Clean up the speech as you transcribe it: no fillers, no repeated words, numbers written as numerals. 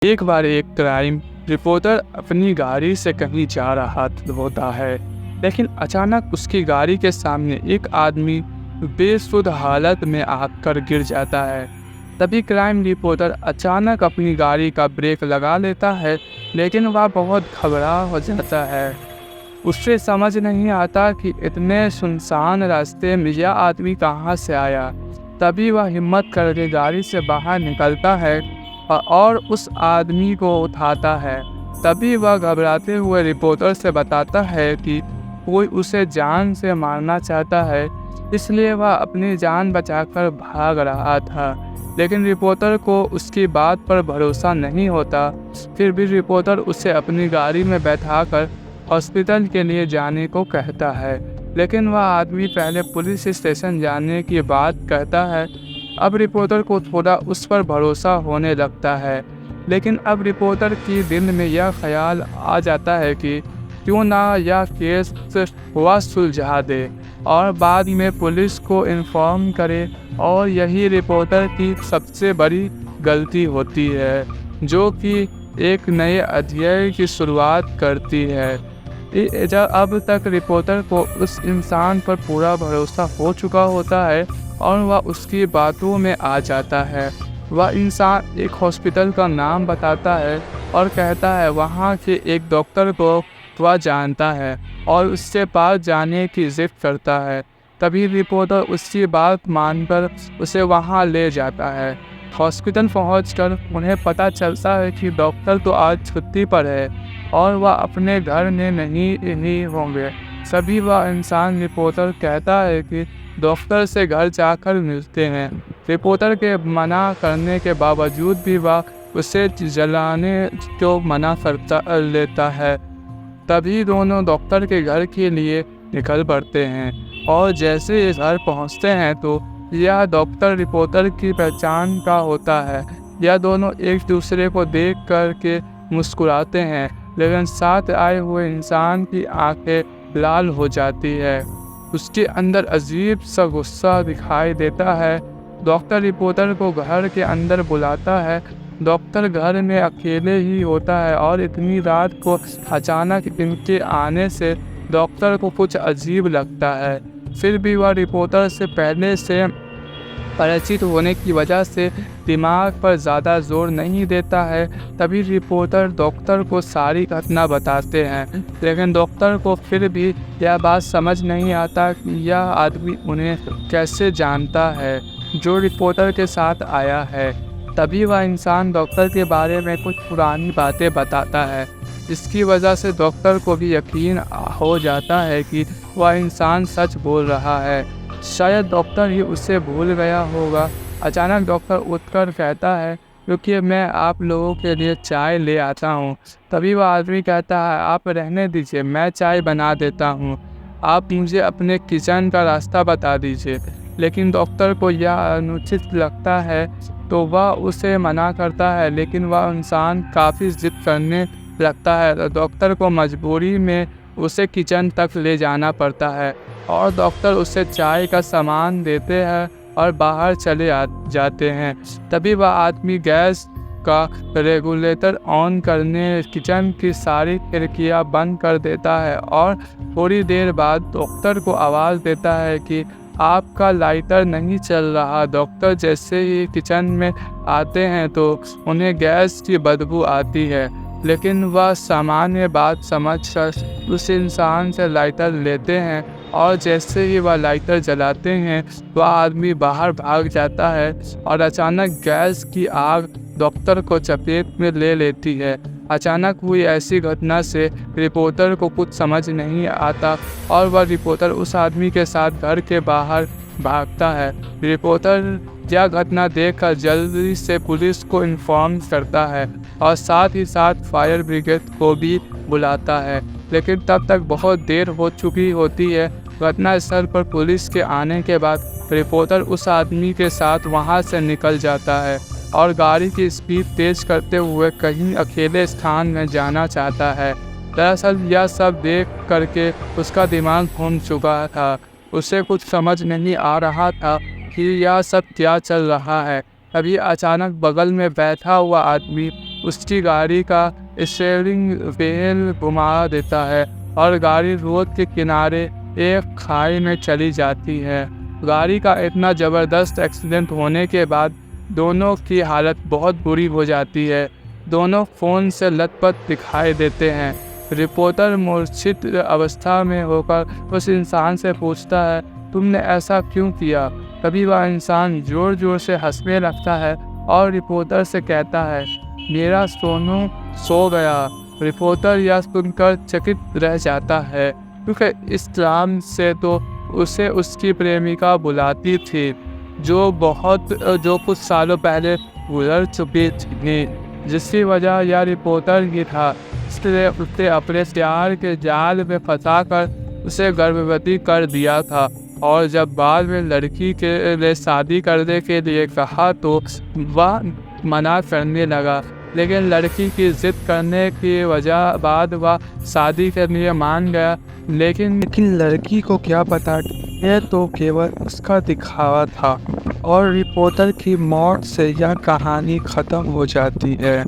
एक बार एक crime reporter अपनी गाड़ी से कहीं जा रहा होता है, लेकिन अचानक उसकी गाड़ी के सामने एक आदमी बेसुध हालत में आकर गिर जाता है। तभी क्राइम रिपोर्टर अचानक अपनी गाड़ी का ब्रेक लगा लेता है, लेकिन वह बहुत घबरा हो जाता है। उससे समझ नहीं आता कि इतने सुनसान रास्ते में यह आदमी कहाँ से आया। तभी वह हिम्मत करके गाड़ी से बाहर निकलता है और उस आदमी को उठाता है। तभी वह घबराते हुए रिपोर्टर से बताता है कि कोई उसे जान से मारना चाहता है, इसलिए वह अपनी जान बचाकर भाग रहा था। लेकिन रिपोर्टर को उसकी बात पर भरोसा नहीं होता। फिर भी रिपोर्टर उसे अपनी गाड़ी में बैठाकर हॉस्पिटल के लिए जाने को कहता है, लेकिन वह आदमी पहले पुलिस स्टेशन जाने की बात कहता है। अब रिपोर्टर को थोड़ा उस पर भरोसा होने लगता है, लेकिन अब रिपोर्टर की दिल में यह ख्याल आ जाता है कि क्यों ना यह केस वह सुलझा दे और बाद में पुलिस को इन्फॉर्म करे। और यही रिपोर्टर की सबसे बड़ी गलती होती है, जो कि एक नए अध्याय की शुरुआत करती है। जब अब तक रिपोर्टर को उस इंसान पर पूरा भरोसा हो चुका होता है और वह उसकी बातों में आ जाता है। वह इंसान एक हॉस्पिटल का नाम बताता है और कहता है वहाँ के एक डॉक्टर को वह जानता है और उसके पास जाने की जिद करता है। तभी रिपोर्टर उसकी बात मानकर उसे वहाँ ले जाता है। हॉस्पिटल पहुंचकर उन्हें पता चलता है कि डॉक्टर तो आज छुट्टी पर है और वह अपने घर में नहीं होंगे। सभी वह इंसान रिपोर्टर कहता है कि डॉक्टर से घर जाकर मिलते हैं। रिपोर्टर के मना करने के बावजूद भी वह उसे जलाने को मना करता लेता है। तभी दोनों डॉक्टर के घर के लिए निकल पड़ते हैं और जैसे इस घर पहुंचते हैं तो यह डॉक्टर रिपोर्टर की पहचान का होता है। यह दोनों एक दूसरे को देख कर के मुस्कुराते हैं, लेकिन साथ आए हुए इंसान की आंखें लाल हो जाती है। उसके अंदर अजीब सा गुस्सा दिखाई देता है। डॉक्टर रिपोर्टर को घर के अंदर बुलाता है। डॉक्टर घर में अकेले ही होता है और इतनी रात को अचानक इनके आने से डॉक्टर को कुछ अजीब लगता है। फिर भी वह रिपोर्टर से पहले से परिचित होने की वजह से दिमाग पर ज़्यादा जोर नहीं देता है। तभी रिपोर्टर डॉक्टर को सारी घटना बताते हैं, लेकिन डॉक्टर को फिर भी यह बात समझ नहीं आता कि यह आदमी उन्हें कैसे जानता है जो रिपोर्टर के साथ आया है। तभी वह इंसान डॉक्टर के बारे में कुछ पुरानी बातें बताता है, जिसकी वजह से डॉक्टर को भी यकीन हो जाता है कि वह इंसान सच बोल रहा है। शायद डॉक्टर ही उसे भूल गया होगा। अचानक डॉक्टर उठकर कहता है, क्योंकि मैं आप लोगों के लिए चाय ले आता हूँ। तभी वह आदमी कहता है, आप रहने दीजिए, मैं चाय बना देता हूँ, आप मुझे अपने किचन का रास्ता बता दीजिए। लेकिन डॉक्टर को यह अनुचित लगता है तो वह उसे मना करता है, लेकिन वह इंसान काफ़ी जिद करने लगता है तो डॉक्टर को मजबूरी में उसे किचन तक ले जाना पड़ता है और डॉक्टर उसे चाय का सामान देते हैं और बाहर चले जाते हैं। तभी वह आदमी गैस का रेगुलेटर ऑन करने किचन की सारी खिड़कियां बंद कर देता है और थोड़ी देर बाद डॉक्टर को आवाज़ देता है कि आपका लाइटर नहीं चल रहा। डॉक्टर जैसे ही किचन में आते हैं तो उन्हें गैस की बदबू आती है, लेकिन वह सामान्य बात समझकर उस इंसान से लाइटर लेते हैं और जैसे ही वह लाइटर जलाते हैं वह आदमी बाहर भाग जाता है और अचानक गैस की आग डॉक्टर को चपेट में ले लेती है। अचानक हुई ऐसी घटना से रिपोर्टर को कुछ समझ नहीं आता और वह रिपोर्टर उस आदमी के साथ घर के बाहर भागता है। रिपोर्टर यह घटना देखकर जल्दी से पुलिस को इन्फॉर्म करता है और साथ ही साथ फायर ब्रिगेड को भी बुलाता है, लेकिन तब तक बहुत देर हो चुकी होती है। घटनास्थल पर पुलिस के आने के बाद रिपोर्टर उस आदमी के साथ वहां से निकल जाता है और गाड़ी की स्पीड तेज करते हुए कहीं अकेले स्थान में जाना चाहता है। दरअसल यह सब देख करके उसका दिमाग घूम चुका था। उसे कुछ समझ नहीं आ रहा था कि यह सब क्या चल रहा है। तभी अचानक बगल में बैठा हुआ आदमी उसकी गाड़ी का स्टीयरिंग व्हील घुमा देता है और गाड़ी रोड के किनारे एक खाई में चली जाती है। गाड़ी का इतना ज़बरदस्त एक्सीडेंट होने के बाद दोनों की हालत बहुत बुरी हो जाती है। दोनों फ़ोन से लथपथ दिखाई देते हैं। रिपोर्टर मूर्छित अवस्था में होकर उस इंसान से पूछता है, तुमने ऐसा क्यों किया? तभी वह इंसान ज़ोर ज़ोर से हंसने लगता है और रिपोर्टर से कहता है, मेरा सोनू सो गया। रिपोर्टर यह सुनकर चकित रह जाता है, क्योंकि इस नाम से तो उसे उसकी प्रेमिका बुलाती थी, जो कुछ सालों पहले गुजर चुकी थी। जिसकी वजह यह रिपोर्टर ही था। इसलिए उसने अपने प्यार के जाल में फंसाकर उसे गर्भवती कर दिया था और जब बाद में लड़की के लिए शादी करने के लिए कहा तो वह मना करने लगा, लेकिन लड़की की जिद करने की वजह बाद वह शादी के लिए मान गया। लेकिन लड़की को क्या पता, यह तो केवल उसका दिखावा था और रिपोर्टर की मौत से यह कहानी ख़त्म हो जाती है।